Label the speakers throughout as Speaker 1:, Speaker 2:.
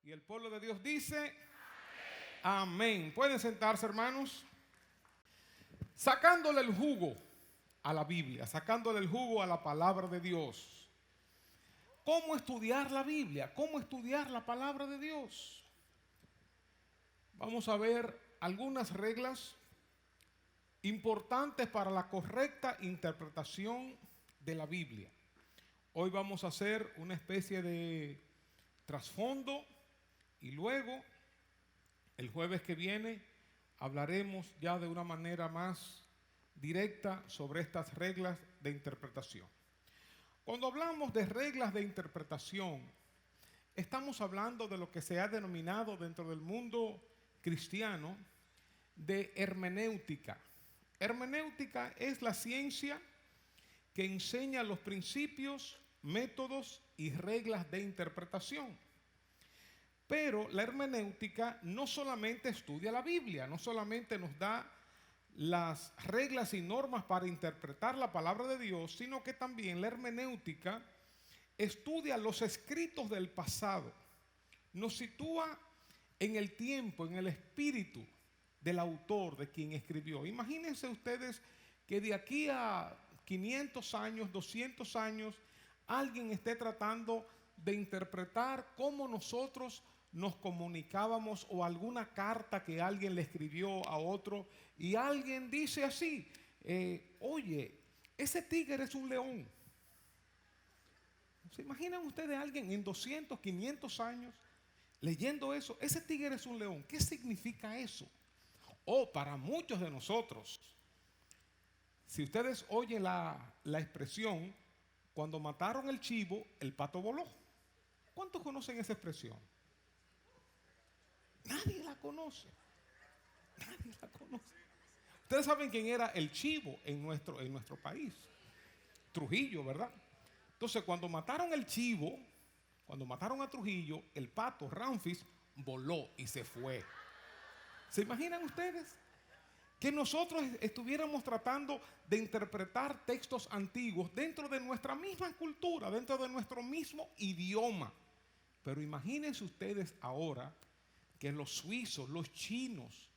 Speaker 1: Y el pueblo de Dios dice, amén. Pueden sentarse, hermanos. Sacándole el jugo a la Biblia, sacándole el jugo a la palabra de Dios. ¿Cómo estudiar la Biblia? ¿Cómo estudiar la palabra de Dios? Vamos a ver algunas reglas importantes para la correcta interpretación de la Biblia. Hoy vamos a hacer una especie de trasfondo y luego el jueves que viene hablaremos ya de una manera más directa sobre estas reglas de interpretación. Cuando hablamos de reglas de interpretación, estamos hablando de lo que se ha denominado dentro del mundo cristiano de hermenéutica. Hermenéutica es la ciencia que enseña los principios, métodos y reglas de interpretación. Pero la hermenéutica no solamente estudia la Biblia, no solamente nos da las reglas y normas para interpretar la palabra de Dios, sino que también la hermenéutica estudia los escritos del pasado, nos sitúa en el tiempo, en el espíritu del autor, de quien escribió. Imagínense ustedes que de aquí a 500 años, 200 años, alguien esté tratando de interpretar cómo nosotros nos comunicábamos o alguna carta que alguien le escribió a otro y alguien dice así, oye, ese tigre es un león. ¿Se imaginan ustedes a alguien en 200, 500 años leyendo eso? Ese tigre es un león. ¿Qué significa eso? O para muchos de nosotros, si ustedes oyen la expresión, cuando mataron el chivo, el pato voló. ¿Cuántos conocen esa expresión? Nadie la conoce. Nadie la conoce. Ustedes saben quién era el chivo en nuestro país. Trujillo, ¿verdad? Entonces, cuando mataron el chivo, cuando mataron a Trujillo, el pato Ramfis voló y se fue. ¿Se imaginan ustedes? Que nosotros estuviéramos tratando de interpretar textos antiguos dentro de nuestra misma cultura, dentro de nuestro mismo idioma. Pero imagínense ustedes ahora que los suizos, los chinos,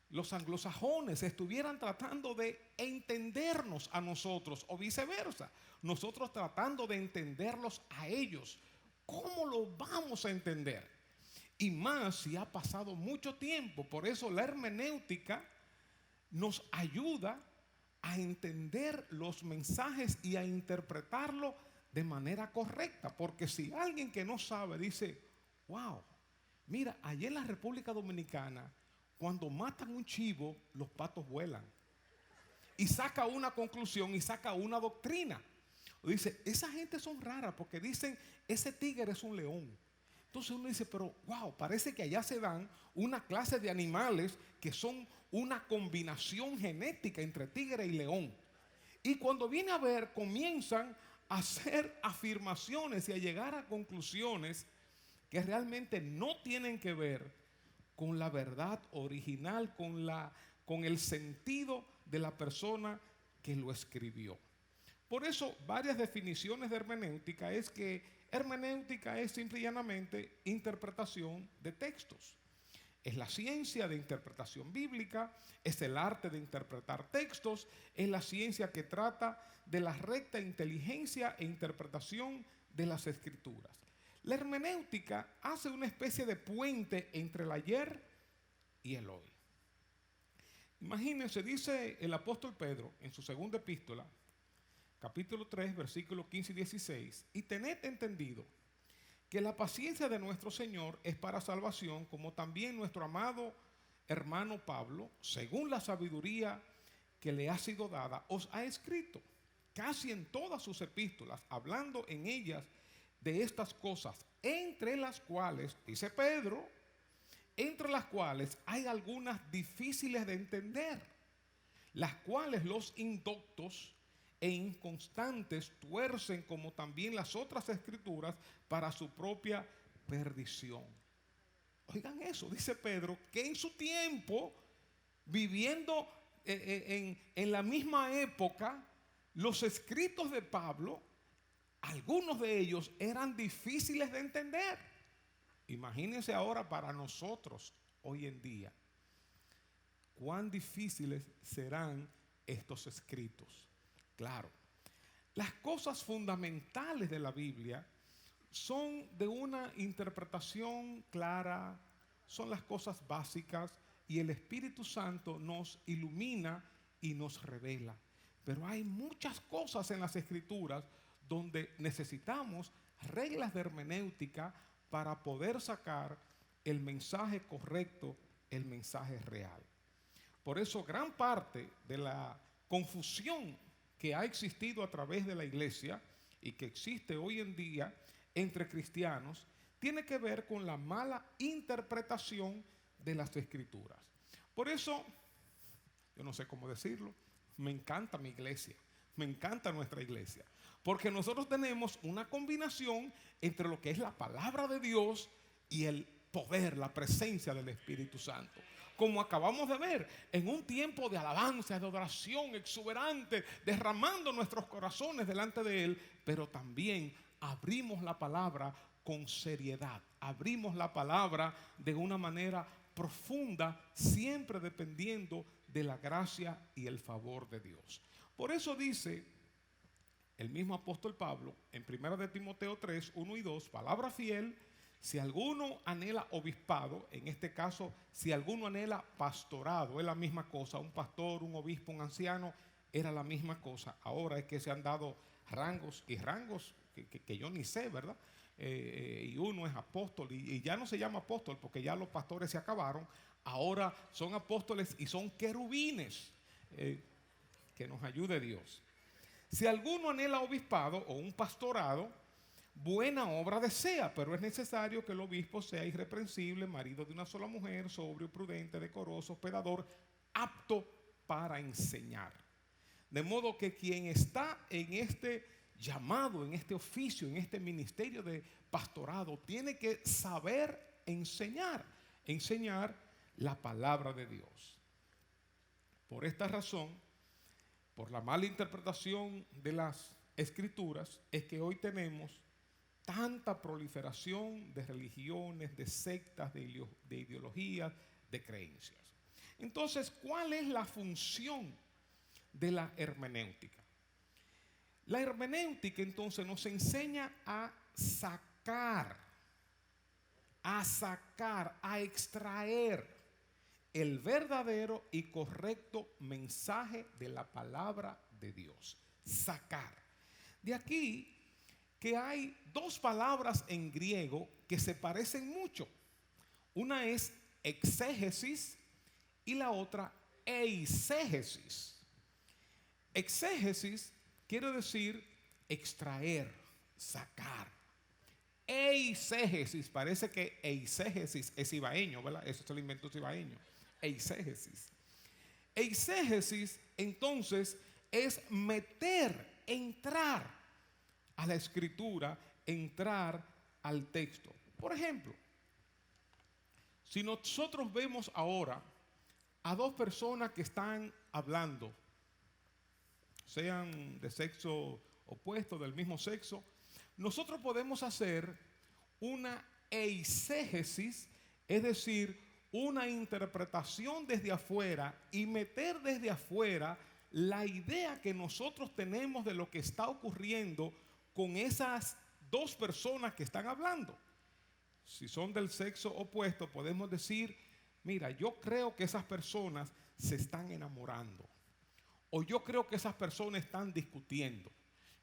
Speaker 1: los anglosajones estuvieran tratando de entendernos a nosotros o viceversa, nosotros tratando de entenderlos a ellos. ¿Cómo lo vamos a entender? Y más si ha pasado mucho tiempo. Por eso la hermenéutica nos ayuda a entender los mensajes y a interpretarlo de manera correcta. Porque si alguien que no sabe dice, wow, mira, allá en la República Dominicana, cuando matan un chivo, los patos vuelan. Y saca una conclusión y saca una doctrina. Dice, esa gente son raras porque dicen, ese tigre es un león. Entonces uno dice, pero wow, parece que allá se dan una clase de animales que son una combinación genética entre tigre y león. Y cuando viene a ver, comienzan a hacer afirmaciones y a llegar a conclusiones que realmente no tienen que ver con la verdad original, con el sentido de la persona que lo escribió. Por eso, varias definiciones de hermenéutica es que hermenéutica es simple y llanamente interpretación de textos. Es la ciencia de interpretación bíblica, es el arte de interpretar textos, es la ciencia que trata de la recta inteligencia e interpretación de las escrituras. La hermenéutica hace una especie de puente entre el ayer y el hoy. Imagínense, dice el apóstol Pedro en su segunda epístola, capítulo 3, versículos 15 y 16, y tened entendido que la paciencia de nuestro Señor es para salvación, como también nuestro amado hermano Pablo, según la sabiduría que le ha sido dada, os ha escrito casi en todas sus epístolas, hablando en ellas de estas cosas, entre las cuales, dice Pedro, entre las cuales hay algunas difíciles de entender, las cuales los indoctos e inconstantes tuercen, como también las otras escrituras, para su propia perdición. Oigan eso, dice Pedro, que en su tiempo, viviendo en la misma época, los escritos de Pablo, algunos de ellos eran difíciles de entender. Imagínense ahora para nosotros hoy en día cuán difíciles serán estos escritos. Claro, las cosas fundamentales de la Biblia son de una interpretación clara, son las cosas básicas y el Espíritu Santo nos ilumina y nos revela. Pero hay muchas cosas en las Escrituras donde necesitamos reglas de hermenéutica para poder sacar el mensaje correcto, el mensaje real. Por eso gran parte de la confusión que ha existido a través de la iglesia y que existe hoy en día entre cristianos tiene que ver con la mala interpretación de las Escrituras. Por eso, yo no sé cómo decirlo, me encanta mi iglesia, me encanta nuestra iglesia, porque nosotros tenemos una combinación entre lo que es la palabra de Dios y el poder, la presencia del Espíritu Santo. Como acabamos de ver, en un tiempo de alabanza, de adoración exuberante, derramando nuestros corazones delante de Él, pero también abrimos la palabra con seriedad, abrimos la palabra de una manera profunda, siempre dependiendo de la gracia y el favor de Dios. Por eso dice el mismo apóstol Pablo en 1 de Timoteo 3, 1 y 2, palabra fiel: si alguno anhela obispado, en este caso, si alguno anhela pastorado, es la misma cosa. Un pastor, un obispo, un anciano, era la misma cosa. Ahora es que se han dado rangos y rangos que yo ni sé, ¿verdad? Y uno es apóstol y ya no se llama apóstol porque ya los pastores se acabaron. Ahora son apóstoles y son querubines. Que nos ayude Dios. Si alguno anhela obispado o un pastorado, buena obra desea, pero es necesario que el obispo sea irreprensible, marido de una sola mujer, sobrio, prudente, decoroso, hospedador, apto para enseñar. De modo que quien está en este llamado, en este oficio, en este ministerio de pastorado, tiene que saber enseñar la palabra de Dios. Por esta razón, por la mala interpretación de las Escrituras, es que hoy tenemos tanta proliferación de religiones, de sectas, de ideologías, de creencias. Entonces, ¿cuál es la función de la hermenéutica? La hermenéutica entonces nos enseña a sacar, a extraer el verdadero y correcto mensaje de la palabra de Dios. Sacar. De aquí que hay dos palabras en griego que se parecen mucho. Una es exégesis y la otra eisegesis. Exégesis quiere decir extraer, sacar. Eisegesis, parece que eisegesis es ibaeño, ¿verdad? Eso se lo inventó ibaeño. Eisegesis. Eisegesis entonces es meter, entrar a la escritura, entrar al texto. Por ejemplo, si nosotros vemos ahora a dos personas que están hablando, sean de sexo opuesto, del mismo sexo, nosotros podemos hacer una eisegesis, es decir, una interpretación desde afuera y meter desde afuera la idea que nosotros tenemos de lo que está ocurriendo con esas dos personas que están hablando. Si son del sexo opuesto, podemos decir, mira, yo creo que esas personas se están enamorando. O yo creo que esas personas están discutiendo.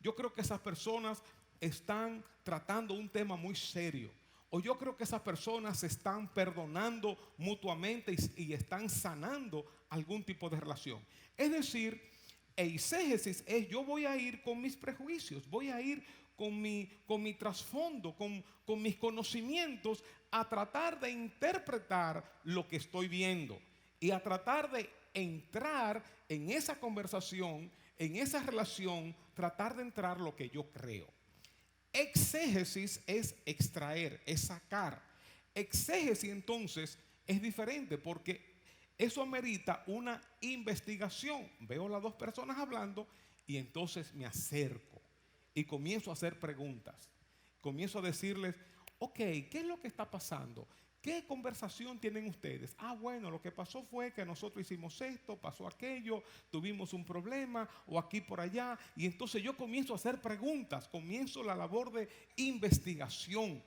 Speaker 1: Yo creo que esas personas están tratando un tema muy serio. O yo creo que esas personas se están perdonando mutuamente y están sanando algún tipo de relación. Es decir, eisegesis es yo voy a ir con mis prejuicios, voy a ir con mi trasfondo, con mis conocimientos a tratar de interpretar lo que estoy viendo y a tratar de entrar en esa conversación, en esa relación, tratar de entrar lo que yo creo. Exégesis es extraer, es sacar. Exégesis entonces es diferente porque eso amerita una investigación. Veo a las dos personas hablando y entonces me acerco y comienzo a hacer preguntas. Comienzo a decirles, ok, ¿qué es lo que está pasando? ¿Qué conversación tienen ustedes? Ah, bueno, lo que pasó fue que nosotros hicimos esto, pasó aquello, tuvimos un problema o aquí por allá. Y entonces yo comienzo a hacer preguntas, comienzo la labor de investigación.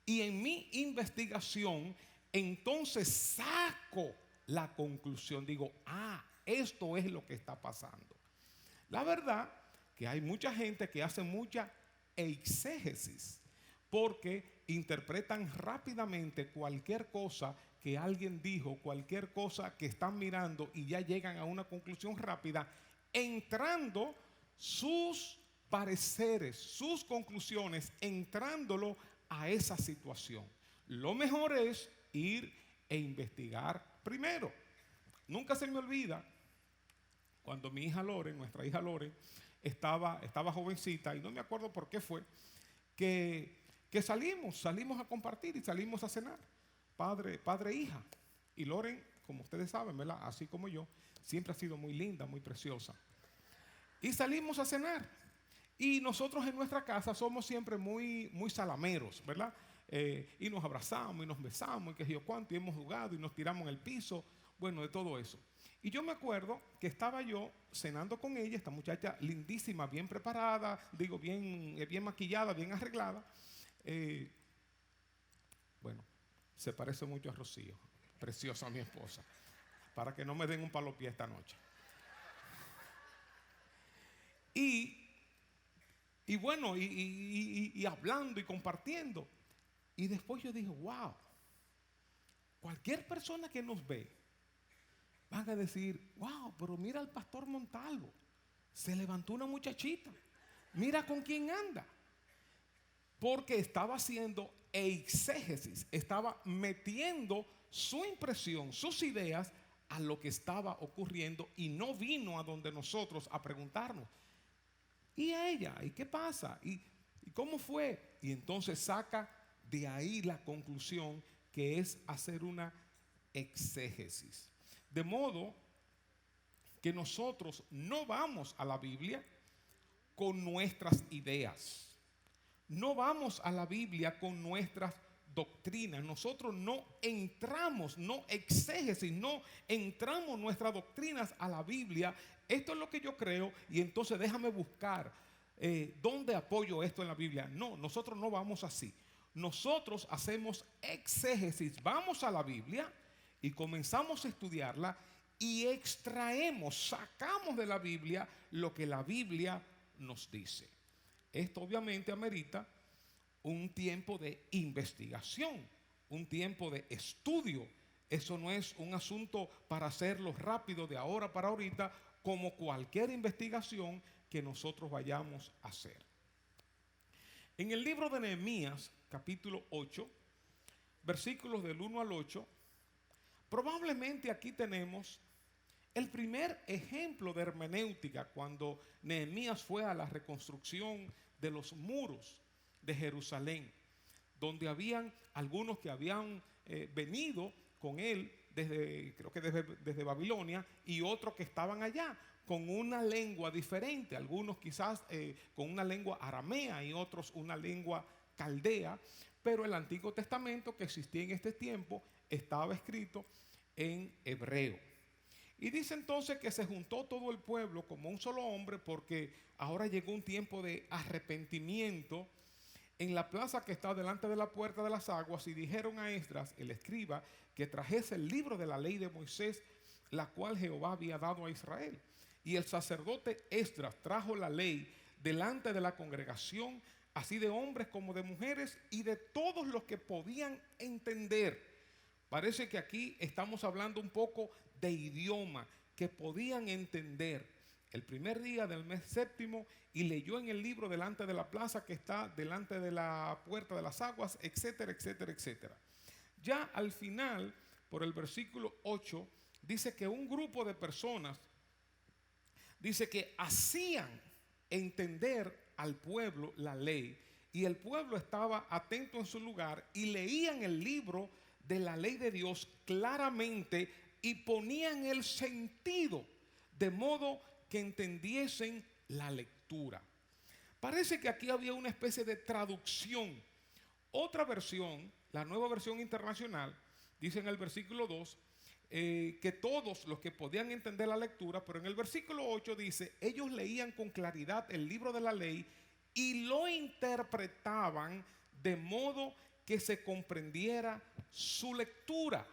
Speaker 1: Y en mi investigación, entonces saco la conclusión. Digo, esto es lo que está pasando. La verdad que hay mucha gente que hace mucha exégesis porque interpretan rápidamente cualquier cosa que alguien dijo, cualquier cosa que están mirando y ya llegan a una conclusión rápida, entrando sus pareceres, sus conclusiones, entrándolo a esa situación. Lo mejor es ir e investigar primero. Nunca se me olvida cuando mi hija Loren, nuestra hija Loren, estaba jovencita, y no me acuerdo por qué fue, que salimos a compartir y salimos a cenar, padre e hija. Y Loren, como ustedes saben, ¿verdad? Así como yo, siempre ha sido muy linda, muy preciosa. Y salimos a cenar. Y nosotros en nuestra casa somos siempre muy, muy salameros, ¿verdad? Y nos abrazamos y nos besamos y qué sé yo cuánto, y hemos jugado y nos tiramos en el piso, bueno, de todo eso. Y yo me acuerdo que estaba yo cenando con ella, esta muchacha lindísima, bien preparada, digo, bien maquillada, bien arreglada. Bueno, se parece mucho a Rocío, preciosa mi esposa, para que no me den un palopié esta noche. Y bueno, y hablando y compartiendo. Y después yo dije, wow, cualquier persona que nos ve van a decir, wow, pero mira al pastor Montalvo, se levantó una muchachita, mira con quién anda. Porque estaba haciendo exégesis, estaba metiendo su impresión, sus ideas a lo que estaba ocurriendo y no vino a donde nosotros a preguntarnos. ¿Y ella? ¿Y qué pasa? ¿Y cómo fue? Y entonces saca de ahí la conclusión que es hacer una exégesis. De modo que nosotros no vamos a la Biblia con nuestras ideas. No vamos a la Biblia con nuestras doctrinas. Nosotros no entramos, no exégesis, no entramos nuestras doctrinas a la Biblia. Esto es lo que yo creo y entonces déjame buscar dónde apoyo esto en la Biblia. No, nosotros no vamos así. Nosotros hacemos exégesis, vamos a la Biblia y comenzamos a estudiarla y extraemos, sacamos de la Biblia lo que la Biblia nos dice. Esto obviamente amerita un tiempo de investigación, un tiempo de estudio. Eso no es un asunto para hacerlo rápido de ahora para ahorita, como cualquier investigación que nosotros vayamos a hacer. En el libro de Nehemías, capítulo 8, versículos del 1 al 8, probablemente aquí tenemos el primer ejemplo de hermenéutica cuando Nehemías fue a la reconstrucción de los muros de Jerusalén, donde habían algunos que habían venido con él creo que desde Babilonia, y otros que estaban allá con una lengua diferente, algunos quizás con una lengua aramea y otros una lengua caldea, pero el Antiguo Testamento que existía en este tiempo estaba escrito en hebreo. Y dice entonces que se juntó todo el pueblo como un solo hombre, porque ahora llegó un tiempo de arrepentimiento en la plaza que está delante de la puerta de las aguas, y dijeron a Esdras, el escriba, que trajese el libro de la ley de Moisés, la cual Jehová había dado a Israel. Y el sacerdote Esdras trajo la ley delante de la congregación, así de hombres como de mujeres y de todos los que podían entender. Parece que aquí estamos hablando un poco de idioma, que podían entender. El primer día del mes séptimo, y leyó en el libro delante de la plaza que está delante de la puerta de las aguas, etcétera, etcétera, etcétera. Ya al final, por el versículo 8, dice que un grupo de personas, dice que hacían entender al pueblo la ley, y el pueblo estaba atento en su lugar y leían el libro de la ley de Dios claramente y ponían el sentido de modo que entendiesen la lectura. Parece que aquí había una especie de traducción, Otra versión, la Nueva Versión Internacional, dice en el versículo 2, que todos los que podían entender la lectura, pero en el versículo 8 dice, ellos leían con claridad el libro de la ley y lo interpretaban de modo que se comprendiera su lectura.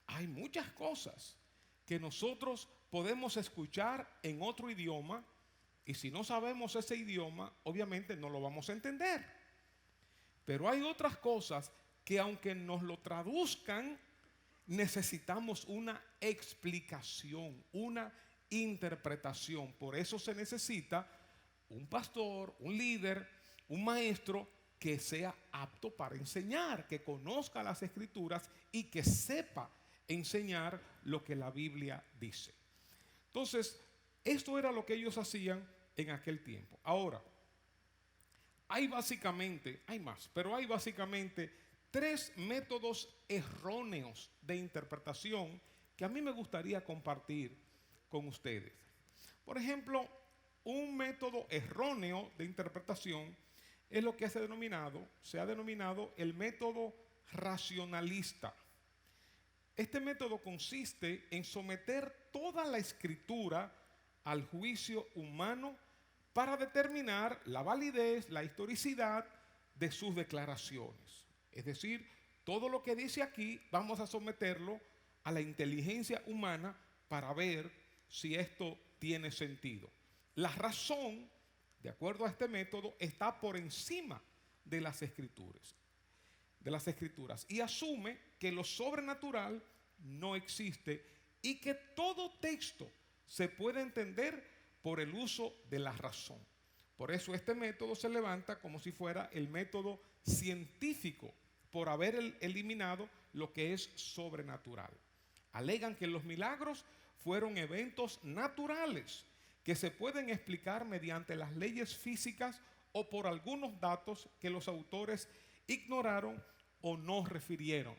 Speaker 1: Hay muchas cosas que nosotros podemos escuchar en otro idioma y si no sabemos ese idioma, obviamente no lo vamos a entender. Pero hay otras cosas que aunque nos lo traduzcan, necesitamos una explicación, una interpretación. Por eso se necesita un pastor, un líder, un maestro que sea apto para enseñar, que conozca las escrituras y que sepa enseñar lo que la Biblia dice. Entonces, esto era lo que ellos hacían en aquel tiempo. Ahora, hay más, pero hay básicamente tres métodos erróneos de interpretación que a mí me gustaría compartir con ustedes. Por ejemplo, un método erróneo de interpretación es lo que se ha denominado el método racionalista. Este método consiste en someter toda la escritura al juicio humano para determinar la validez, la historicidad de sus declaraciones. Es decir, todo lo que dice aquí vamos a someterlo a la inteligencia humana para ver si esto tiene sentido. La razón, de acuerdo a este método, está por encima de las escrituras, y asume que lo sobrenatural no existe y que todo texto se puede entender por el uso de la razón. Por eso este método se levanta como si fuera el método científico, por haber eliminado lo que es sobrenatural. Alegan que los milagros fueron eventos naturales que se pueden explicar mediante las leyes físicas o por algunos datos que los autores ignoraron o no refirieron.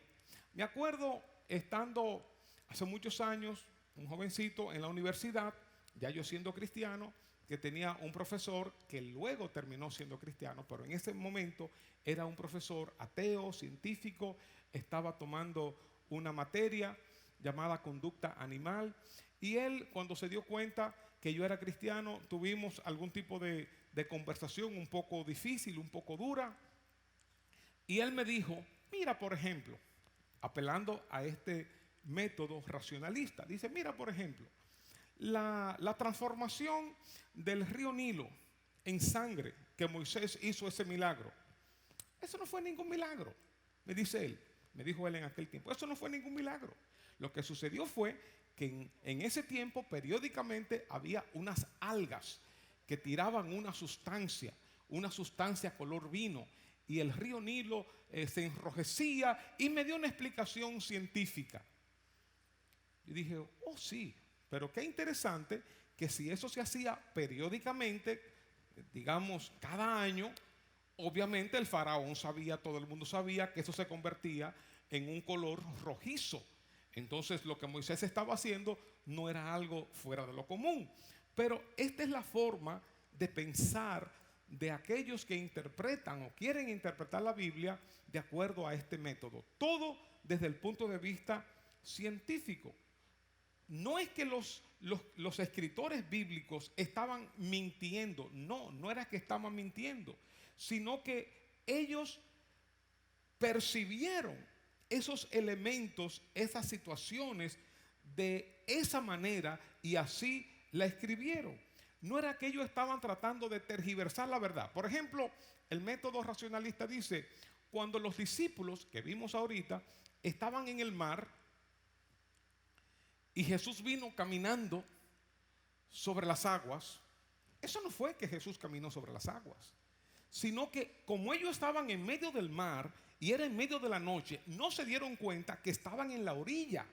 Speaker 1: Me acuerdo estando hace muchos años, un jovencito en la universidad, ya yo siendo cristiano, que tenía un profesor que luego terminó siendo cristiano, pero en ese momento era un profesor ateo, científico, estaba tomando una materia llamada conducta animal, y él, cuando se dio cuenta que yo era cristiano, tuvimos algún tipo de conversación un poco difícil, un poco dura, y él me dijo, mira, por ejemplo, apelando a este método racionalista, dice, mira, por ejemplo, la transformación del río Nilo en sangre que Moisés hizo ese milagro, eso no fue ningún milagro, me dijo él en aquel tiempo, eso no fue ningún milagro. Lo que sucedió fue que en ese tiempo periódicamente había unas algas que tiraban una sustancia color vino, y el río Nilo se enrojecía, y me dio una explicación científica. Y dije, oh sí, pero qué interesante que si eso se hacía periódicamente, digamos cada año, obviamente el faraón sabía, todo el mundo sabía que eso se convertía en un color rojizo. Entonces lo que Moisés estaba haciendo no era algo fuera de lo común. Pero esta es la forma de pensar de aquellos que interpretan o quieren interpretar la Biblia de acuerdo a este método. Todo desde el punto de vista científico. No es que los escritores bíblicos estaban mintiendo, no era que estaban mintiendo, sino que ellos percibieron esos elementos, esas situaciones de esa manera y así la escribieron. No era que ellos estaban tratando de tergiversar la verdad. Por ejemplo, el método racionalista dice, cuando los discípulos que vimos ahorita estaban en el mar y Jesús vino caminando sobre las aguas, eso no fue que Jesús caminó sobre las aguas, sino que como ellos estaban en medio del mar y era en medio de la noche, no se dieron cuenta que estaban en la orilla.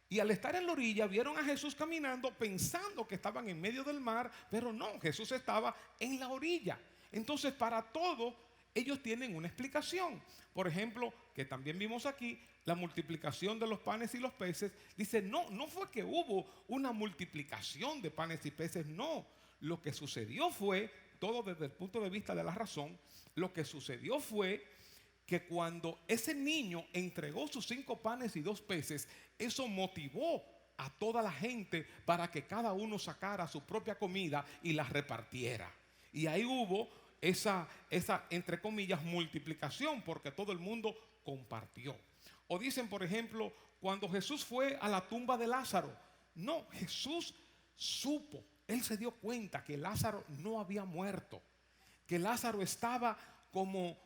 Speaker 1: Y al estar en la orilla vieron a Jesús caminando pensando que estaban en medio del mar, pero no, Jesús estaba en la orilla. Entonces, para todo ellos tienen una explicación. Por ejemplo, que también vimos aquí, la multiplicación de los panes y los peces. Dice, no fue que hubo una multiplicación de panes y peces, no. Lo que sucedió fue, todo desde el punto de vista de la razón, lo que sucedió fue que cuando ese niño entregó sus 5 panes y 2 peces, eso motivó a toda la gente para que cada uno sacara su propia comida y la repartiera. Y ahí hubo esa entre comillas multiplicación, porque todo el mundo compartió. O dicen, por ejemplo, cuando Jesús fue a la tumba de Lázaro, no, Jesús supo, él se dio cuenta que Lázaro no había muerto, que Lázaro estaba como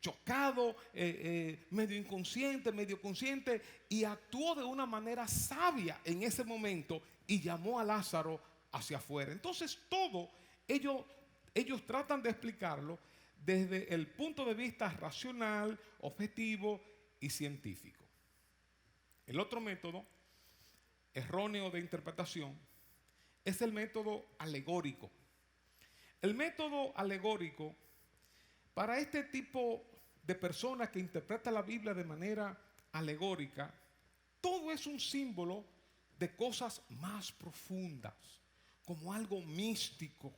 Speaker 1: chocado, medio inconsciente, medio consciente, y actuó de una manera sabia en ese momento y llamó a Lázaro hacia afuera. Entonces todo ellos tratan de explicarlo desde el punto de vista racional, objetivo y científico. El otro método erróneo de interpretación es el método alegórico. El método alegórico, para este tipo de personas que interpretan la Biblia de manera alegórica, todo es un símbolo de cosas más profundas, como algo místico,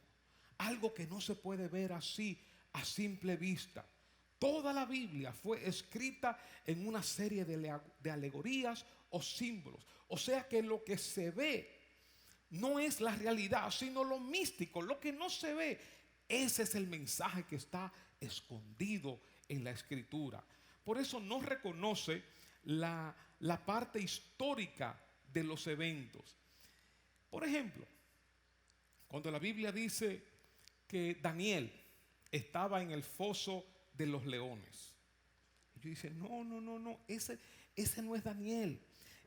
Speaker 1: algo que no se puede ver así a simple vista. Toda la Biblia fue escrita en una serie de alegorías o símbolos. O sea que lo que se ve no es la realidad, sino lo místico, lo que no se ve. Ese es el mensaje que está escondido en la Escritura. Por eso no reconoce la parte histórica de los eventos. Por ejemplo, cuando la Biblia dice que Daniel estaba en el foso de los leones, ellos dicen, no, ese no es Daniel.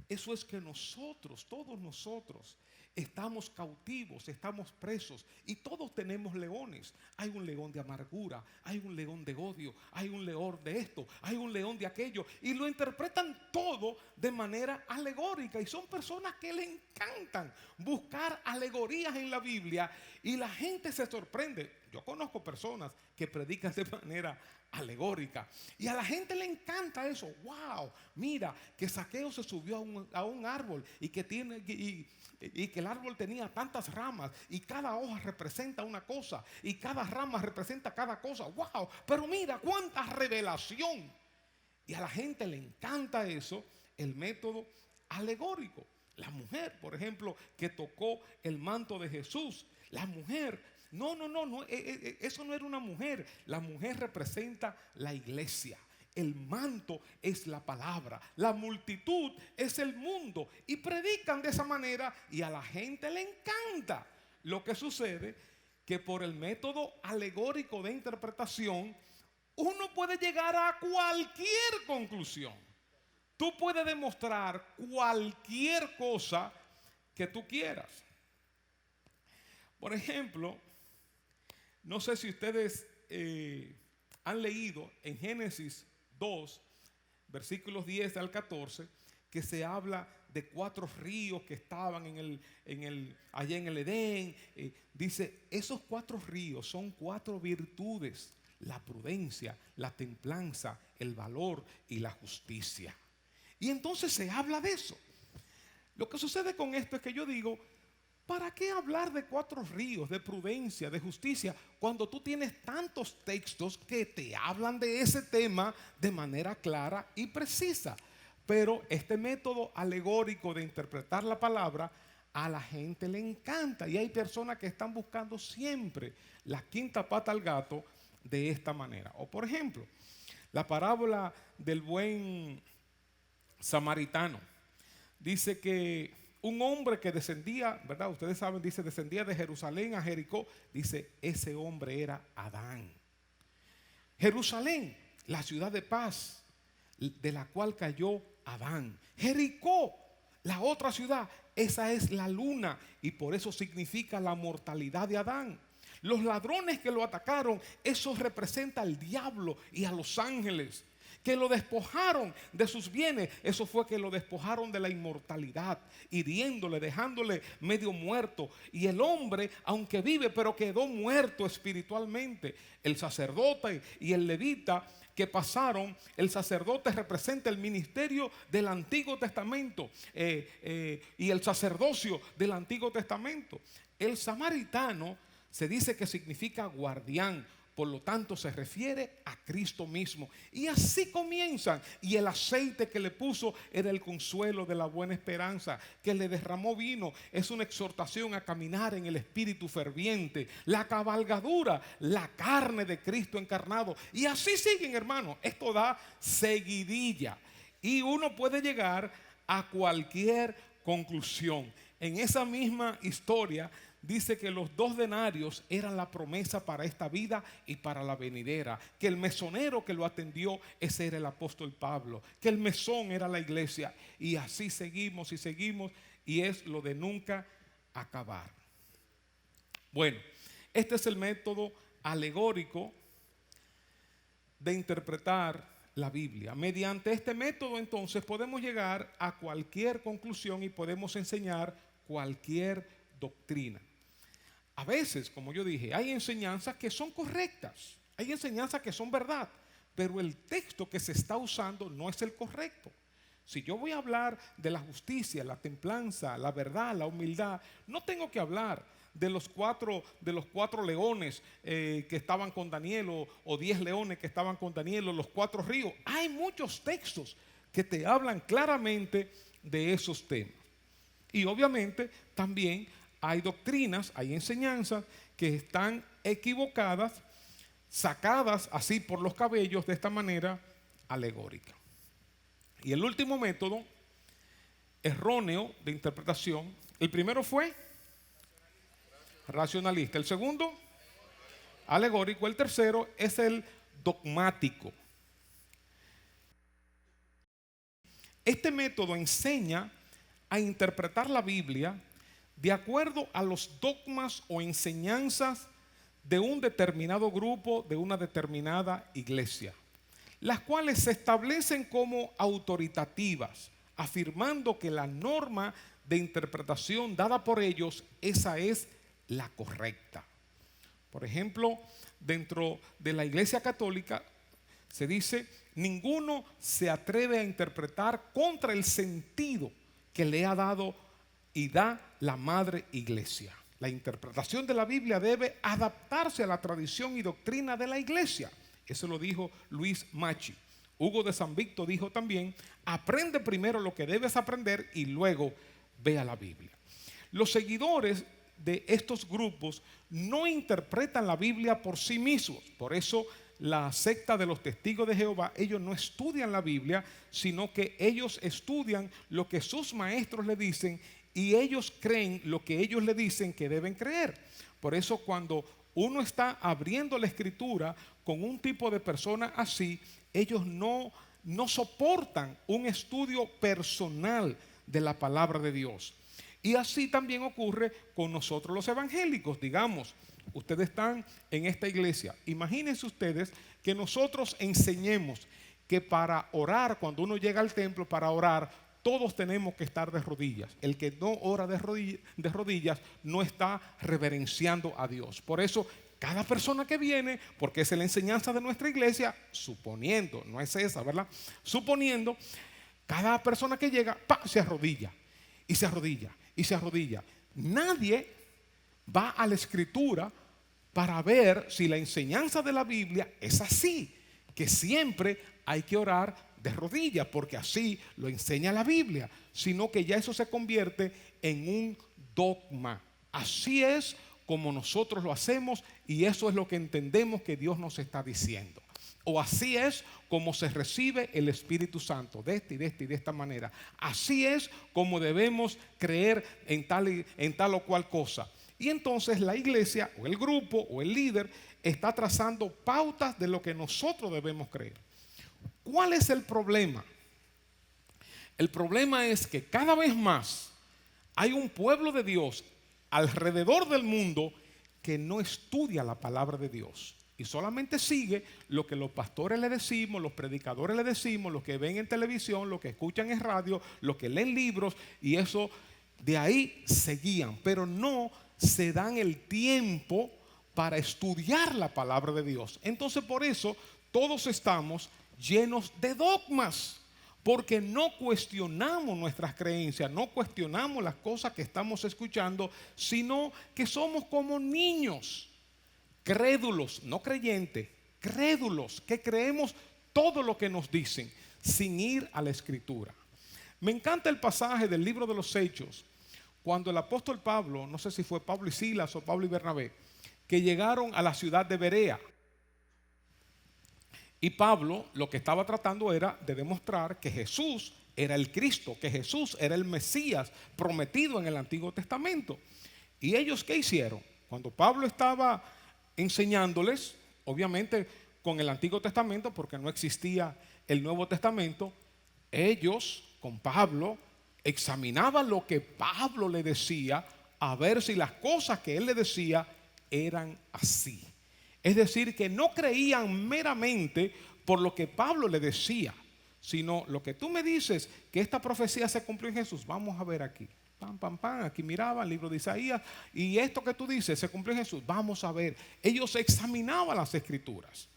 Speaker 1: Eso es que nosotros, todos nosotros, estamos cautivos, estamos presos y todos tenemos leones. Hay un león de amargura, hay un león de odio, hay un león de esto, hay un león de aquello, y lo interpretan todo de manera alegórica, y son personas que le encantan buscar alegorías en la Biblia y la gente se sorprende. Yo conozco personas que predican de manera alegórica y a la gente le encanta eso. Wow, mira que Zaqueo se subió a un árbol y que el árbol tenía tantas ramas y cada hoja representa una cosa y cada rama representa cada cosa. Wow, pero mira cuánta revelación. Y a la gente le encanta eso, el método alegórico. La mujer, por ejemplo, que tocó el manto de Jesús, la mujer, no, eso no era una mujer. La mujer representa la iglesia. El manto es la palabra. La multitud es el mundo. Y predican de esa manera y a la gente le encanta. Lo que sucede que por el método alegórico de interpretación, uno puede llegar a cualquier conclusión. Tú puedes demostrar cualquier cosa que tú quieras. Por ejemplo, no sé si ustedes han leído en Génesis 2, versículos 10 al 14, que se habla de 4 ríos que estaban allá en el Edén. Dice, esos 4 ríos son 4 virtudes: la prudencia, la templanza, el valor y la justicia. Y entonces se habla de eso. Lo que sucede con esto es que yo digo, ¿para qué hablar de 4 ríos, de prudencia, de justicia, cuando tú tienes tantos textos que te hablan de ese tema de manera clara y precisa? Pero este método alegórico de interpretar la palabra a la gente le encanta, y hay personas que están buscando siempre la quinta pata al gato de esta manera. O por ejemplo, la parábola del buen samaritano. Dice que un hombre que descendía, ¿verdad? Ustedes saben, dice, descendía de Jerusalén a Jericó. Dice, ese hombre era Adán. Jerusalén, la ciudad de paz, de la cual cayó Adán. Jericó, la otra ciudad, esa es la luna, y por eso significa la mortalidad de Adán. Los ladrones que lo atacaron, eso representa al diablo y a los ángeles que lo despojaron de sus bienes. Eso fue que lo despojaron de la inmortalidad, hiriéndole, dejándole medio muerto. Y el hombre, aunque vive, pero quedó muerto espiritualmente. El sacerdote y el levita que pasaron, el sacerdote representa el ministerio del Antiguo Testamento y el sacerdocio del Antiguo Testamento. El samaritano se dice que significa guardián Por lo tanto, se refiere a Cristo mismo. Y así comienzan. Y el aceite que le puso era el consuelo de la buena esperanza. Que le derramó vino es una exhortación a caminar en el espíritu ferviente. La cabalgadura, la carne de Cristo encarnado. Y así siguen, hermanos. Esto da seguidilla. Y uno puede llegar a cualquier conclusión. En esa misma historia dice que los 2 denarios eran la promesa para esta vida y para la venidera. Que el mesonero que lo atendió, ese era el apóstol Pablo. Que el mesón era la iglesia. Y así seguimos y seguimos. Y es lo de nunca acabar. Bueno, este es el método alegórico de interpretar la Biblia. Mediante este método, entonces, podemos llegar a cualquier conclusión y podemos enseñar cualquier doctrina. A veces, como yo dije, hay enseñanzas que son correctas, hay enseñanzas que son verdad, pero el texto que se está usando no es el correcto. Si yo voy a hablar de la justicia, la templanza, la verdad, la humildad, no tengo que hablar de los cuatro leones que estaban con Daniel, o 10 leones que estaban con Daniel, o los 4 ríos. Hay muchos textos que te hablan claramente de esos temas. Y obviamente también hay doctrinas, hay enseñanzas que están equivocadas, sacadas así por los cabellos de esta manera alegórica. Y el último método erróneo de interpretación, el primero fue racionalista, el segundo alegórico, el tercero es el dogmático. Este método enseña a interpretar la Biblia de acuerdo a los dogmas o enseñanzas de un determinado grupo, de una determinada iglesia, las cuales se establecen como autoritativas, afirmando que la norma de interpretación dada por ellos, esa es la correcta. Por ejemplo, dentro de la Iglesia Católica se dice: ninguno se atreve a interpretar contra el sentido que le ha dado y da la Madre Iglesia. La interpretación de la Biblia debe adaptarse a la tradición y doctrina de la Iglesia. Eso lo dijo Luis Machi. Hugo de San Victo dijo también: aprende primero lo que debes aprender y luego ve a la Biblia. Los seguidores de estos grupos no interpretan la Biblia por sí mismos. Por eso la secta de los testigos de Jehová, ellos no estudian la Biblia, sino que ellos estudian lo que sus maestros le dicen y ellos creen lo que ellos le dicen que deben creer. Por eso cuando uno está abriendo la escritura con un tipo de persona así, ellos no soportan un estudio personal de la palabra de Dios. Y así también ocurre con nosotros los evangélicos. Digamos, ustedes están en esta iglesia. Imagínense ustedes que nosotros enseñemos que para orar, cuando uno llega al templo para orar, todos tenemos que estar de rodillas. El que no ora de rodillas no está reverenciando a Dios. Por eso, cada persona que viene, porque esa es la enseñanza de nuestra iglesia, suponiendo, no es esa, ¿verdad? Suponiendo, cada persona que llega, se arrodilla, y se arrodilla, y se arrodilla. Nadie va a la escritura para ver si la enseñanza de la Biblia es así, que siempre hay que orar de rodillas, porque así lo enseña la Biblia, sino que ya eso se convierte en un dogma. Así es como nosotros lo hacemos y eso es lo que entendemos que Dios nos está diciendo. O así es como se recibe el Espíritu Santo, de esta y de esta manera. Así es como debemos creer en tal o cual cosa. Y entonces la iglesia o el grupo o el líder está trazando pautas de lo que nosotros debemos creer. ¿Cuál es el problema? El problema es que cada vez más hay un pueblo de Dios alrededor del mundo que no estudia la palabra de Dios y solamente sigue lo que los pastores le decimos, los predicadores le decimos, los que ven en televisión, los que escuchan en radio, los que leen libros, y eso de ahí se guían, pero no se dan el tiempo para estudiar la palabra de Dios. Entonces por eso todos estamos llenos de dogmas, porque no cuestionamos nuestras creencias, no cuestionamos las cosas que estamos escuchando, sino que somos como niños crédulos, no creyentes, crédulos, que creemos todo lo que nos dicen sin ir a la Escritura. Me encanta el pasaje del libro de los Hechos, cuando el apóstol Pablo, no sé si fue Pablo y Silas o Pablo y Bernabé, que llegaron a la ciudad de Berea. Y Pablo lo que estaba tratando era de demostrar que Jesús era el Cristo, que Jesús era el Mesías prometido en el Antiguo Testamento. ¿Y ellos qué hicieron? Cuando Pablo estaba enseñándoles, obviamente con el Antiguo Testamento, porque no existía el Nuevo Testamento, ellos con Pablo examinaban lo que Pablo le decía a ver si las cosas que él le decía eran así. Es decir, que no creían meramente por lo que Pablo le decía, sino lo que tú me dices, que esta profecía se cumplió en Jesús. Vamos a ver aquí. Pam, pam, pam. Aquí miraban el libro de Isaías. Y esto que tú dices se cumplió en Jesús. Vamos a ver. Ellos examinaban las Escrituras.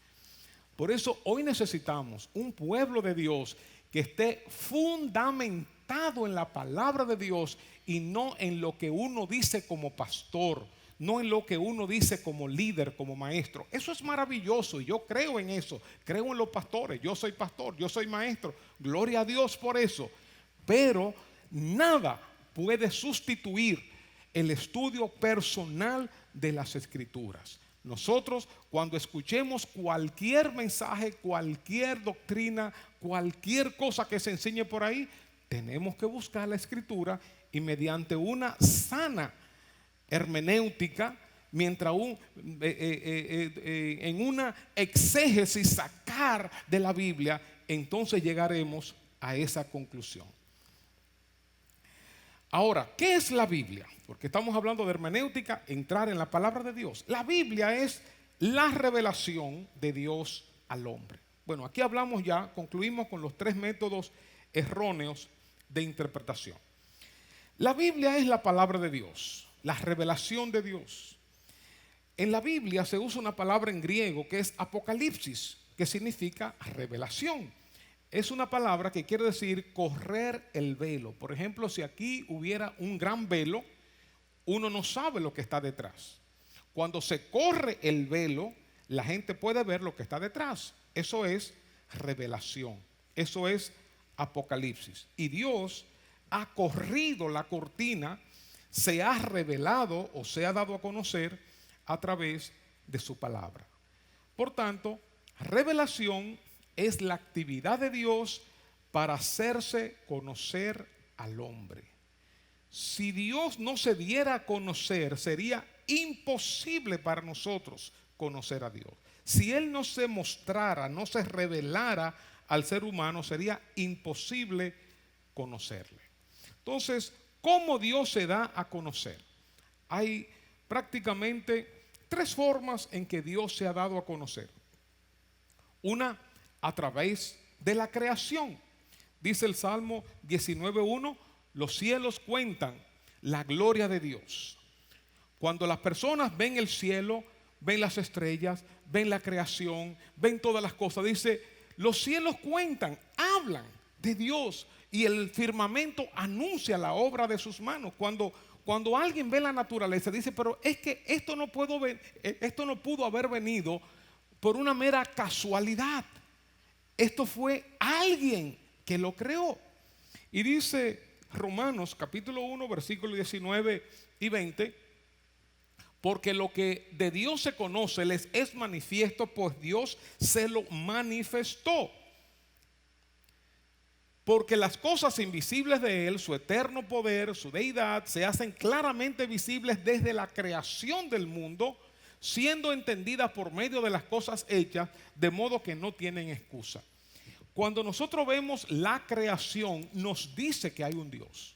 Speaker 1: Por eso hoy necesitamos un pueblo de Dios que esté fundamentado en la palabra de Dios y no en lo que uno dice como pastor, no en lo que uno dice como líder, como maestro. Eso es maravilloso y yo creo en eso. Creo en los pastores. Yo soy pastor, yo soy maestro. Gloria a Dios por eso. Pero nada puede sustituir el estudio personal de las Escrituras. Nosotros, cuando escuchemos cualquier mensaje, cualquier doctrina, cualquier cosa que se enseñe por ahí, tenemos que buscar la Escritura y mediante una sana hermenéutica, mientras en una exégesis sacar de la Biblia, entonces llegaremos a esa conclusión. Ahora, ¿qué es la Biblia? Porque estamos hablando de hermenéutica, entrar en la palabra de Dios. La Biblia es la revelación de Dios al hombre. Bueno, aquí hablamos ya, concluimos con los 3 métodos erróneos de interpretación. La Biblia es la palabra de Dios, la revelación de Dios. En la Biblia se usa una palabra en griego que es apocalipsis, que significa revelación. Es una palabra que quiere decir correr el velo. Por ejemplo, si aquí hubiera un gran velo, uno no sabe lo que está detrás. Cuando se corre el velo, la gente puede ver lo que está detrás. Eso es revelación. Eso es apocalipsis. Y Dios ha corrido la cortina, se ha revelado o se ha dado a conocer a través de su palabra. Por tanto, revelación es la actividad de Dios para hacerse conocer al hombre. Si Dios no se diera a conocer, sería imposible para nosotros conocer a Dios. Si Él no se mostrara, no se revelara al ser humano, sería imposible conocerle. Entonces, ¿cómo Dios se da a conocer? Hay prácticamente 3 formas en que Dios se ha dado a conocer. Una, a través de la creación. Dice el Salmo 19:1, los cielos cuentan la gloria de Dios. Cuando las personas ven el cielo, ven las estrellas, ven la creación, ven todas las cosas, dice, los cielos cuentan, hablan de Dios y el firmamento anuncia la obra de sus manos. Cuando alguien ve la naturaleza, dice, pero es que esto no pudo haber venido por una mera casualidad. Esto fue alguien que lo creó. Y dice Romanos capítulo 1, versículos 19 y 20, porque lo que de Dios se conoce les es manifiesto, pues Dios se lo manifestó. Porque las cosas invisibles de Él, su eterno poder, su deidad, se hacen claramente visibles desde la creación del mundo, siendo entendidas por medio de las cosas hechas, de modo que no tienen excusa. Cuando nosotros vemos la creación, nos dice que hay un Dios.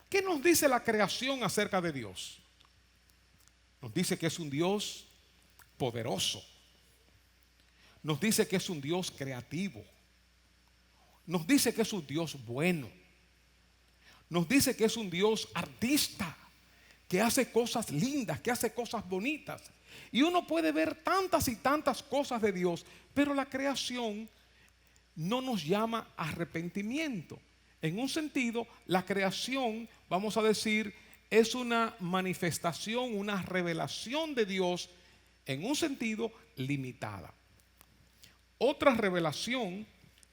Speaker 1: ¿Qué nos dice la creación acerca de Dios? Nos dice que es un Dios poderoso. Nos dice que es un Dios creativo. Nos dice que es un Dios bueno. Nos dice que es un Dios artista, que hace cosas lindas, que hace cosas bonitas. Y uno puede ver tantas y tantas cosas de Dios, pero la creación no nos llama a arrepentimiento. En un sentido, la creación, vamos a decir, es una manifestación, una revelación de Dios en un sentido limitada. Otra revelación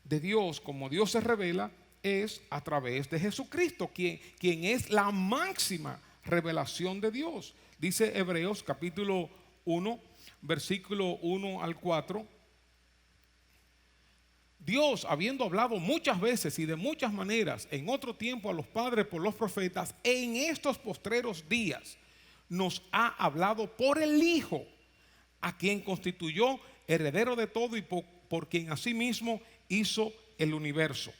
Speaker 1: de Dios, como Dios se revela, es a través de Jesucristo, quien es la máxima revelación de Dios. Dice Hebreos capítulo 1, versículo 1 al 4. Dios, habiendo hablado muchas veces y de muchas maneras en otro tiempo a los padres por los profetas, en estos postreros días nos ha hablado por el Hijo, a quien constituyó heredero de todo y por quien asimismo hizo el universo,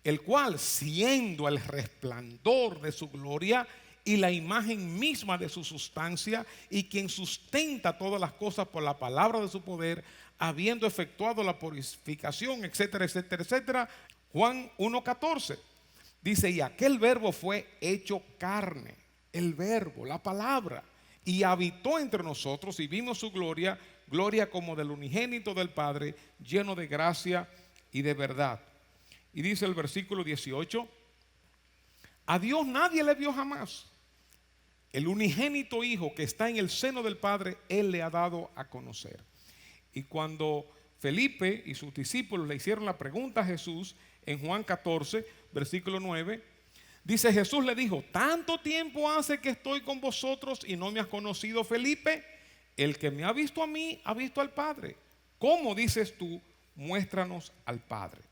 Speaker 1: el cual, siendo el resplandor de su gloria y la imagen misma de su sustancia, y quien sustenta todas las cosas por la palabra de su poder, habiendo efectuado la purificación, etcétera, etcétera, etcétera. Juan 1:14 dice: y aquel verbo fue hecho carne, el verbo, la palabra, y habitó entre nosotros, y vimos su gloria, gloria como del unigénito del Padre, lleno de gracia y de verdad. Y dice el versículo 18: a Dios nadie le vio jamás. El unigénito Hijo que está en el seno del Padre, Él le ha dado a conocer. Y cuando Felipe y sus discípulos le hicieron la pregunta a Jesús en Juan 14, versículo 9, dice: Jesús le dijo: ¿tanto tiempo hace que estoy con vosotros y no me has conocido, Felipe? El que me ha visto a mí, ha visto al Padre. ¿Cómo dices tú, muéstranos al Padre?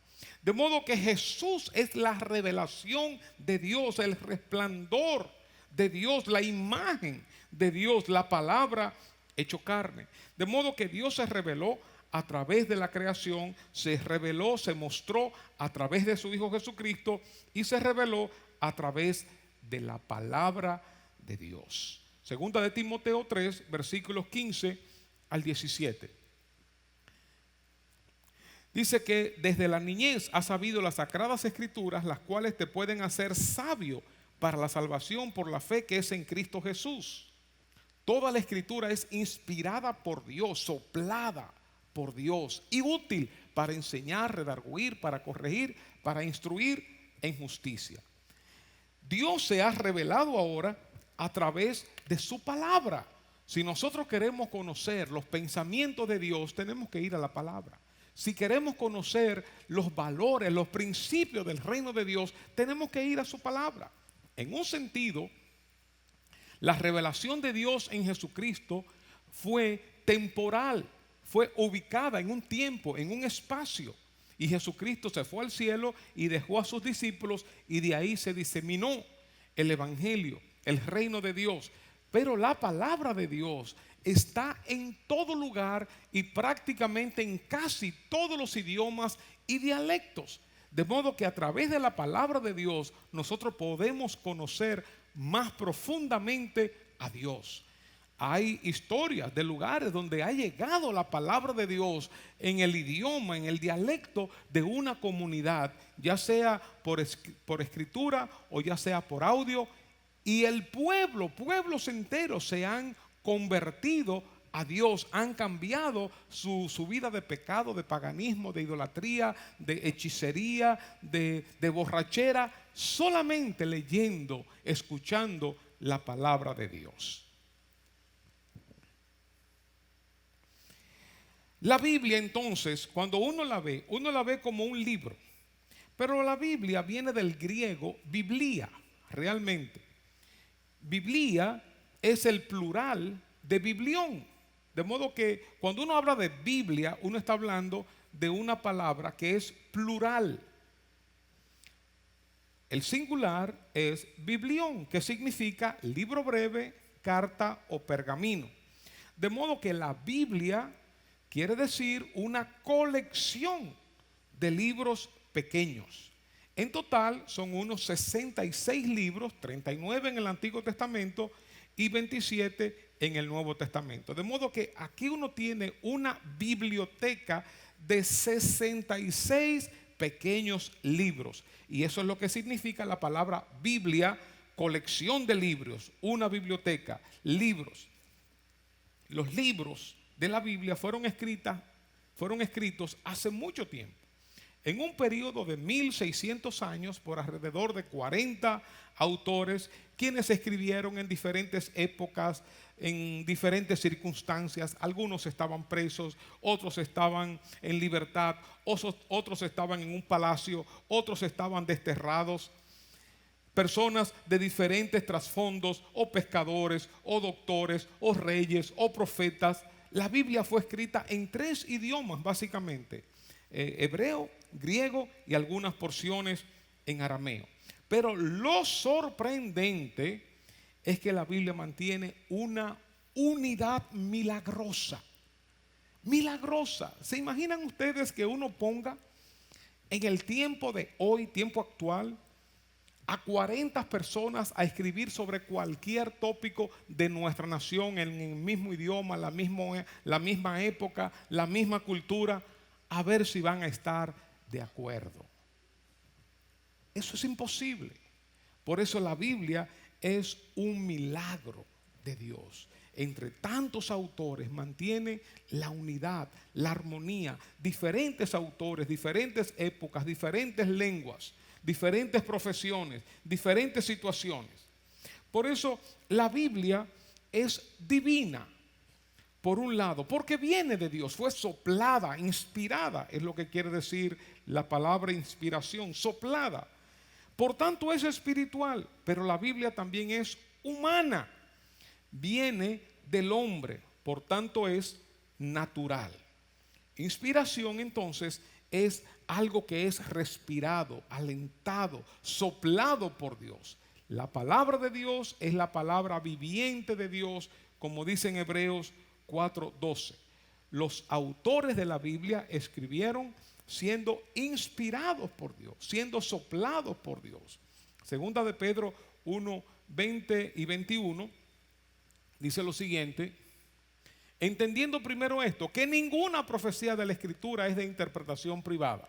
Speaker 1: De modo que Jesús es la revelación de Dios, el resplandor de Dios, la imagen de Dios, la palabra hecho carne. De modo que Dios se reveló a través de la creación, se reveló, se mostró a través de su Hijo Jesucristo y se reveló a través de la palabra de Dios. Segunda de Timoteo 3, versículos 15 al 17. Dice que desde la niñez has sabido las sagradas escrituras, las cuales te pueden hacer sabio para la salvación por la fe que es en Cristo Jesús. Toda la escritura es inspirada por Dios, soplada por Dios y útil para enseñar, redarguir, para corregir, para instruir en justicia. Dios se ha revelado ahora a través de su palabra. Si nosotros queremos conocer los pensamientos de Dios, tenemos que ir a la palabra. Si queremos conocer los valores, los principios del reino de Dios, tenemos que ir a su palabra. En un sentido, la revelación de Dios en Jesucristo fue temporal, fue ubicada en un tiempo, en un espacio. Y Jesucristo se fue al cielo y dejó a sus discípulos, y de ahí se diseminó el evangelio, el reino de Dios. Pero la palabra de Dios está en todo lugar y prácticamente en casi todos los idiomas y dialectos. De modo que a través de la palabra de Dios nosotros podemos conocer más profundamente a Dios. Hay historias de lugares donde ha llegado la palabra de Dios en el idioma, en el dialecto de una comunidad, ya sea por escritura o ya sea por audio, y el pueblos enteros se han convertido a Dios, han cambiado su vida de pecado, de paganismo, de idolatría, de hechicería, de borrachera, solamente leyendo, escuchando la palabra de Dios. La Biblia, entonces, cuando uno la ve como un libro, pero la Biblia viene del griego biblia, realmente. Biblia es el plural de biblión, de modo que cuando uno habla de Biblia, uno está hablando de una palabra que es plural. El singular es biblión, que significa libro breve, carta o pergamino. De modo que la Biblia quiere decir una colección de libros pequeños. En total son unos 66 libros, 39 en el Antiguo Testamento y 27 en el Nuevo Testamento. De modo que aquí uno tiene una biblioteca de 66 pequeños libros. Y eso es lo que significa la palabra Biblia, colección de libros, una biblioteca, libros. Los libros de la Biblia fueron escritos hace mucho tiempo. en un periodo de 1600 años por alrededor de 40 autores, quienes escribieron en diferentes épocas, en diferentes circunstancias. Algunos estaban presos, otros estaban en libertad, otros estaban en un palacio, otros estaban desterrados. Personas de diferentes trasfondos, o pescadores, o doctores, o reyes, o profetas. La Biblia fue escrita en 3 idiomas básicamente: hebreo, griego y algunas porciones en arameo. Pero lo sorprendente es que la Biblia mantiene una unidad milagrosa. Milagrosa. ¿Se imaginan ustedes que uno ponga en el tiempo de hoy, tiempo actual, a 40 personas a escribir sobre cualquier tópico de nuestra nación en el mismo idioma, la misma época, la misma cultura, a ver si van a estar de acuerdo? Eso es imposible. Por eso la Biblia es un milagro de Dios. Entre tantos autores mantiene la unidad, la armonía, diferentes autores, diferentes épocas, diferentes lenguas, diferentes profesiones, diferentes situaciones. Por eso la Biblia es divina, por un lado, porque viene de Dios, fue soplada, inspirada, es lo que quiere decir la palabra inspiración, soplada. Por tanto es espiritual, pero la Biblia también es humana. Viene del hombre, por tanto es natural. Inspiración entonces es algo que es respirado, alentado, soplado por Dios. La palabra de Dios es la palabra viviente de Dios, como dice en Hebreos 4:12. Los autores de la Biblia escribieron siendo inspirados por Dios, siendo soplados por Dios. Segunda de Pedro 1:20 y 21 dice lo siguiente: entendiendo primero esto, que ninguna profecía de la Escritura es de interpretación privada,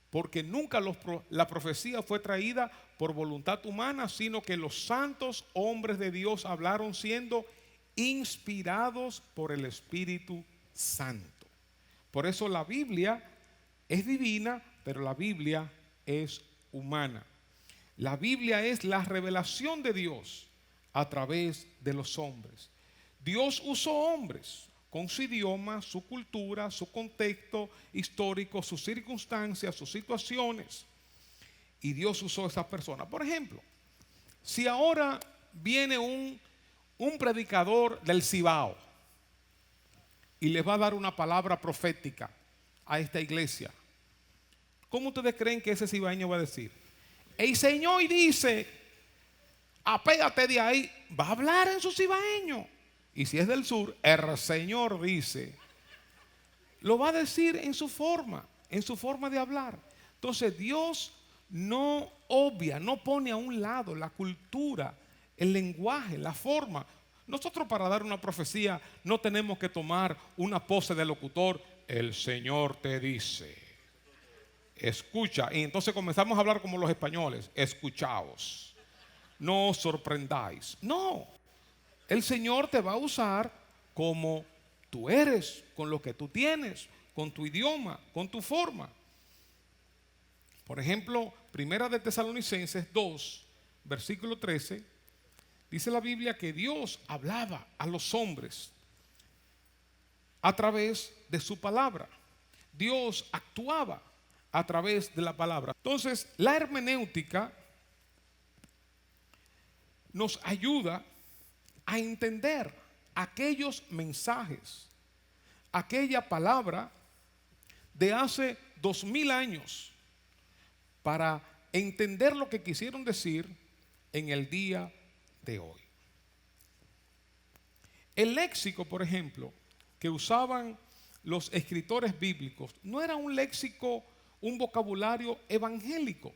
Speaker 1: porque nunca la profecía fue traída por voluntad humana, sino que los santos hombres de Dios hablaron siendo inspirados por el Espíritu Santo. Por eso la Biblia es divina, pero la Biblia es humana. La Biblia es la revelación de Dios a través de los hombres. Dios usó hombres con su idioma, su cultura, su contexto histórico, sus circunstancias, sus situaciones. Y Dios usó a esas personas. Por ejemplo, si ahora viene un predicador del Cibao y les va a dar una palabra profética a esta iglesia, ¿cómo ustedes creen que ese cibaeño va a decir? El Señor dice, apégate de ahí. Va a hablar en su cibaeño. Y si es del sur, el Señor dice, lo va a decir en su forma de hablar. Entonces Dios no obvia, no pone a un lado la cultura, el lenguaje, la forma. Nosotros, para dar una profecía, no tenemos que tomar una pose de locutor. El Señor te dice, escucha. Y entonces comenzamos a hablar como los españoles: escuchaos, no os sorprendáis. No, el Señor te va a usar como tú eres, con lo que tú tienes, con tu idioma, con tu forma. Por ejemplo, Primera de Tesalonicenses 2, versículo 13, dice la Biblia que Dios hablaba a los hombres a través de su palabra. Dios actuaba a través de la palabra. Entonces, la hermenéutica nos ayuda a entender aquellos mensajes, aquella palabra de hace 2000 años, para entender lo que quisieron decir en el día de hoy. El léxico, por ejemplo, que usaban los escritores bíblicos, no era un léxico, un vocabulario evangélico.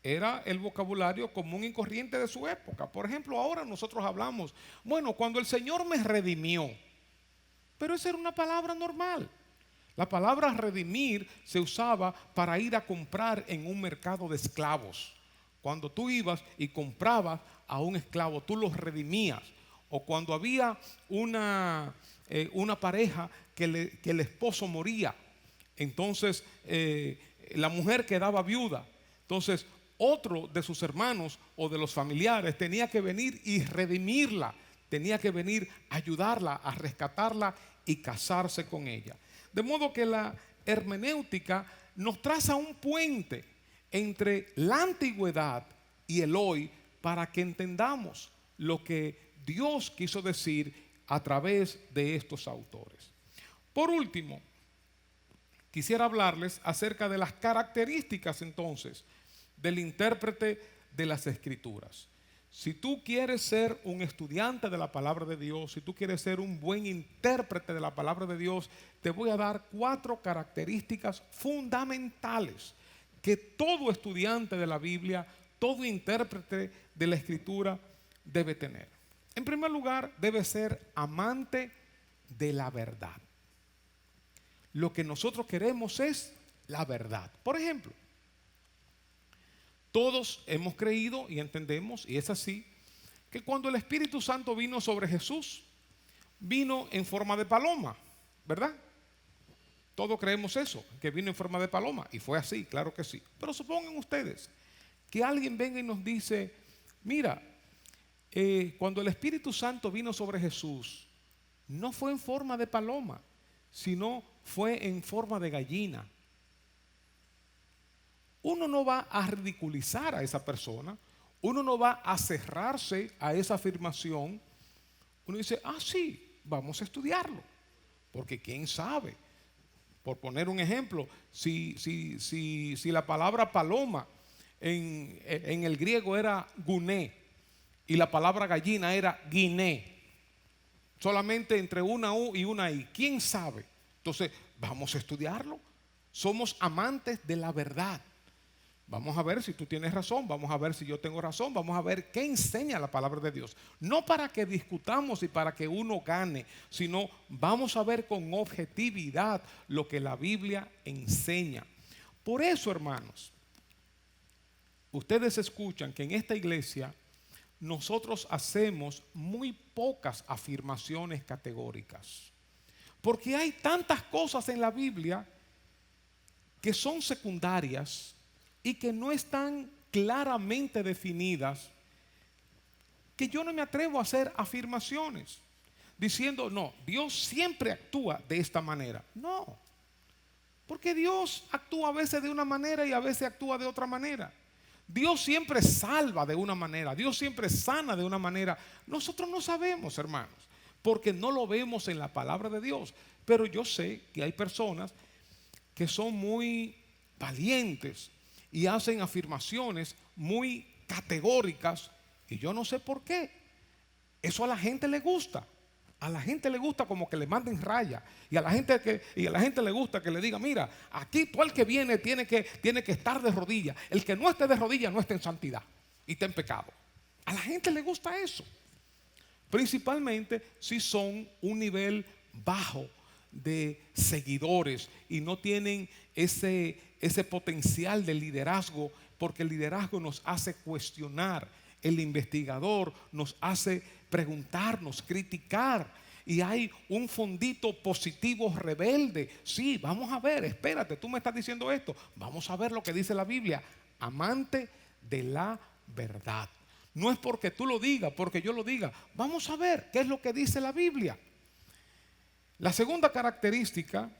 Speaker 1: Era el vocabulario común y corriente de su época. Por ejemplo, ahora nosotros hablamos, bueno, cuando el Señor me redimió. Pero esa era una palabra normal. La palabra redimir se usaba para ir a comprar en un mercado de esclavos. Cuando tú ibas y comprabas a un esclavo, tú los redimías. O cuando había una pareja que el esposo moría, entonces la mujer quedaba viuda. Entonces, otro de sus hermanos o de los familiares tenía que venir y redimirla, tenía que venir a ayudarla, a rescatarla y casarse con ella. De modo que la hermenéutica nos traza un puente entre la antigüedad y el hoy para que entendamos lo que Dios quiso decir a través de estos autores. Por último, quisiera hablarles acerca de las características entonces del intérprete de las Escrituras. Si tú quieres ser un estudiante de la palabra de Dios, si tú quieres ser un buen intérprete de la palabra de Dios, te voy a dar 4 características fundamentales que todo estudiante de la Biblia, todo intérprete de la Escritura debe tener. En primer lugar, debe ser amante de la verdad. Lo que nosotros queremos es la verdad. Por ejemplo, todos hemos creído y entendemos, y es así, que cuando el Espíritu Santo vino sobre Jesús, vino en forma de paloma, ¿verdad? Todos creemos eso, que vino en forma de paloma, y fue así, claro que sí. Pero supongan ustedes que alguien venga y nos dice, mira, cuando el Espíritu Santo vino sobre Jesús, no fue en forma de paloma, sino fue en forma de gallina. Uno no va a ridiculizar a esa persona, uno no va a cerrarse a esa afirmación. Uno dice, sí, vamos a estudiarlo, porque quién sabe. Por poner un ejemplo, si la palabra paloma en el griego era guné y la palabra gallina era guiné, solamente entre una U y una I, ¿quién sabe? Entonces, vamos a estudiarlo. Somos amantes de la verdad. Vamos a ver si tú tienes razón, vamos a ver si yo tengo razón, vamos a ver qué enseña la palabra de Dios. No para que discutamos y para que uno gane, sino vamos a ver con objetividad lo que la Biblia enseña. Por eso, hermanos, ustedes escuchan que en esta iglesia nosotros hacemos muy pocas afirmaciones categóricas. Porque hay tantas cosas en la Biblia que son secundarias y que no están claramente definidas, que yo no me atrevo a hacer afirmaciones diciendo, no, Dios siempre actúa de esta manera. No, porque Dios actúa a veces de una manera y a veces actúa de otra manera. Dios siempre salva de una manera, Dios siempre sana de una manera. Nosotros no sabemos, hermanos, porque no lo vemos en la palabra de Dios. Pero yo sé que hay personas que son muy valientes y hacen afirmaciones muy categóricas, y yo no sé por qué. Eso a la gente le gusta. A la gente le gusta como que le manden raya, y a la gente le gusta que le diga, mira, aquí todo el que viene tiene que estar de rodillas. El que no esté de rodillas no está en santidad y está en pecado. A la gente le gusta eso. Principalmente si son un nivel bajo de seguidores y no tienen ese potencial de liderazgo, porque el liderazgo nos hace cuestionar, el investigador nos hace preguntarnos, criticar, y hay un fondito positivo rebelde. Sí, vamos a ver, espérate, tú me estás diciendo esto, vamos a ver lo que dice la Biblia. Amante de la verdad. No es porque tú lo digas, porque yo lo diga. Vamos a ver qué es lo que dice la Biblia. La segunda característica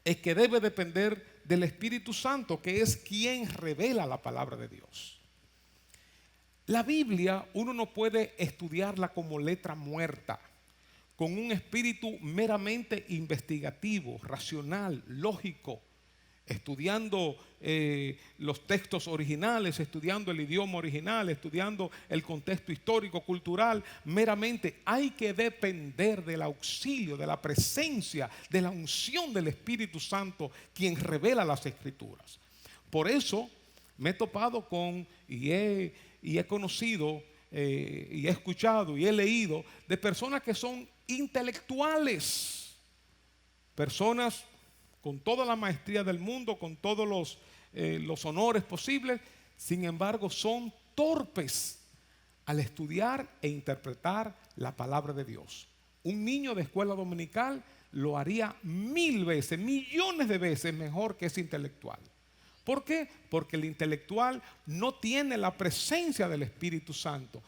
Speaker 1: es que debe depender del Espíritu Santo, que es quien revela la palabra de Dios. La Biblia uno no puede estudiarla como letra muerta, con un espíritu meramente investigativo, racional, lógico, estudiando los textos originales, estudiando el idioma original, estudiando el contexto histórico, cultural. Meramente hay que depender del auxilio, de la presencia, de la unción del Espíritu Santo, quien revela las Escrituras. Por eso me he topado con y he conocido y he escuchado y he leído de personas que son intelectuales, personas con toda la maestría del mundo, con todos los honores posibles, sin embargo son torpes al estudiar e interpretar la palabra de Dios. Un niño de escuela dominical lo haría 1000 veces, millones de veces mejor que ese intelectual. ¿Por qué? Porque el intelectual no tiene la presencia del Espíritu Santo.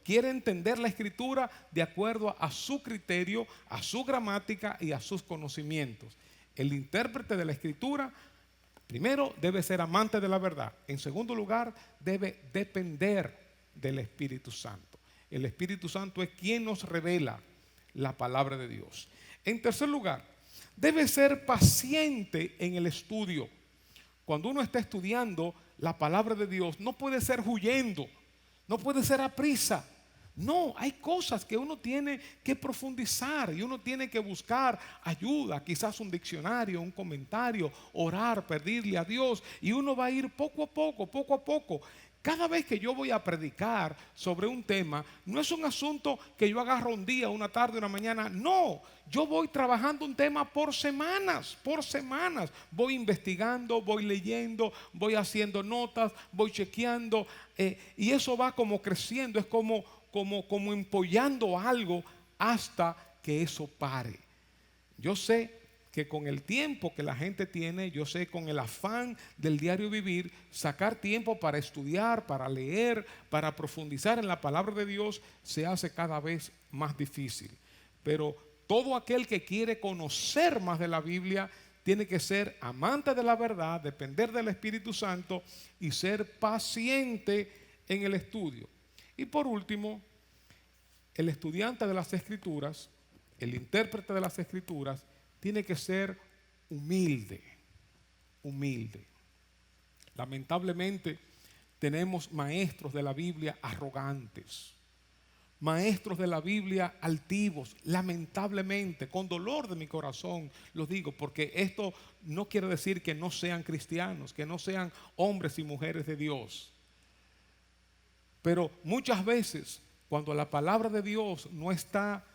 Speaker 1: Quiere entender la Escritura de acuerdo a su criterio, a su gramática y a sus conocimientos. El intérprete de la Escritura, primero, debe ser amante de la verdad. En segundo lugar, debe depender del Espíritu Santo. El Espíritu Santo es quien nos revela la palabra de Dios. En tercer lugar, debe ser paciente en el estudio. Cuando uno está estudiando la palabra de Dios, no puede ser huyendo, no puede ser a prisa. No, hay cosas que uno tiene que profundizar y uno tiene que buscar ayuda, quizás un diccionario, un comentario, orar, pedirle a Dios, y uno va a ir poco a poco, poco a poco. Cada vez que yo voy a predicar sobre un tema, no es un asunto que yo agarro un día, una tarde, una mañana. No, yo voy trabajando un tema por semanas, por semanas. Voy investigando, voy leyendo, voy haciendo notas, voy chequeando. Y eso va como creciendo, es como empollando algo hasta que eso pare. Yo sé que con el tiempo que la gente tiene, yo sé con el afán del diario vivir, sacar tiempo para estudiar, para leer, para profundizar en la palabra de Dios, se hace cada vez más difícil. Pero todo aquel que quiere conocer más de la Biblia tiene que ser amante de la verdad, depender del Espíritu Santo y ser paciente en el estudio. Y por último, el estudiante de las Escrituras, el intérprete de las Escrituras, tiene que ser humilde, humilde. Lamentablemente tenemos maestros de la Biblia arrogantes, maestros de la Biblia altivos, lamentablemente, con dolor de mi corazón lo digo, porque esto no quiere decir que no sean cristianos, que no sean hombres y mujeres de Dios. Pero muchas veces, cuando la palabra de Dios no está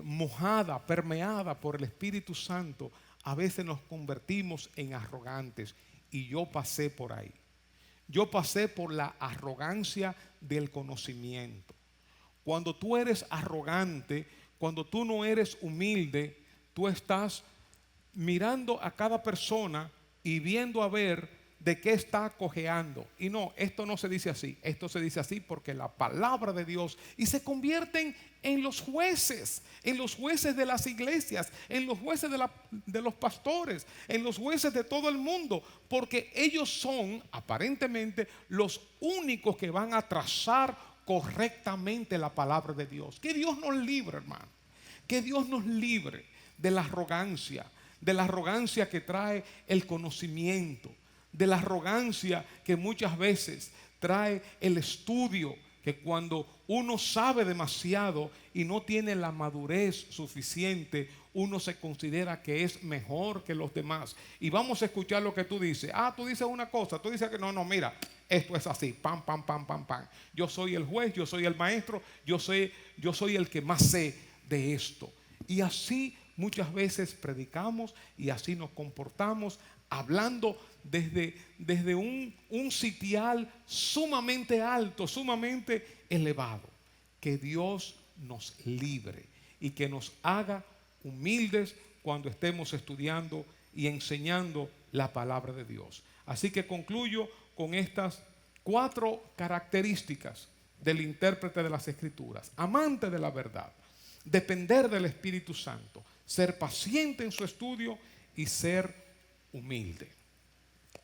Speaker 1: mojada, permeada por el Espíritu Santo, a veces nos convertimos en arrogantes. Y yo pasé por ahí. Yo pasé por la arrogancia del conocimiento. Cuando tú eres arrogante, cuando tú no eres humilde, tú estás mirando a cada persona y viendo a ver de qué está cojeando. Y no, esto no se dice así. Esto se dice así porque la palabra de Dios, y se convierten en los jueces de las iglesias, en los jueces de los pastores, en los jueces de todo el mundo, porque ellos son aparentemente los únicos que van a trazar correctamente la palabra de Dios. Que Dios nos libre, hermano, que Dios nos libre de la arrogancia que trae el conocimiento, de la arrogancia que muchas veces trae el estudio, que cuando uno sabe demasiado y no tiene la madurez suficiente, uno se considera que es mejor que los demás. Y vamos a escuchar lo que tú dices. Tú dices una cosa, tú dices que no, mira, esto es así, pam, pam, pam, pam, pam. Yo soy el juez, yo soy el maestro, yo soy el que más sé de esto. Y así muchas veces predicamos y así nos comportamos, hablando desde un sitial sumamente alto, sumamente elevado. Que Dios nos libre y que nos haga humildes cuando estemos estudiando y enseñando la palabra de Dios. Así que concluyo con estas 4 características del intérprete de las Escrituras: amante de la verdad, depender del Espíritu Santo, ser paciente en su estudio y ser humilde.